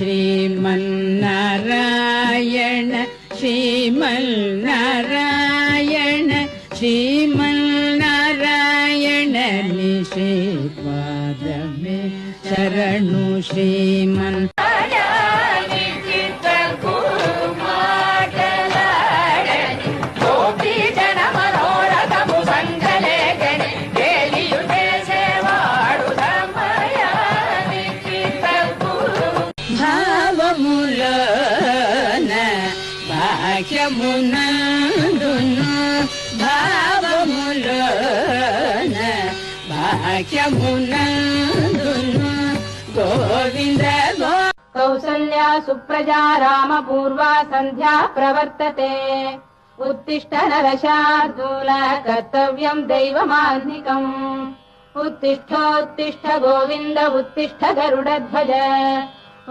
श्रीमन्नारायण श्रीमन्नारायण श्रीमन्नारायण निषेधवादमे शरणु श्रीमन् భాగ్యమునందును భావములోన భాగ్యమునందును గోవింద కౌసల్యా సుప్రజా రామ పూర్వా సంధ్యా ప్రవర్తతే ఉత్తిష్ట నరశార్దూల కర్తవ్యం దైవమాన్నికం ఉత్తిష్ఠోత్తిష్ఠ గోవింద ఉత్తిష్ఠ గరుడధ్వజ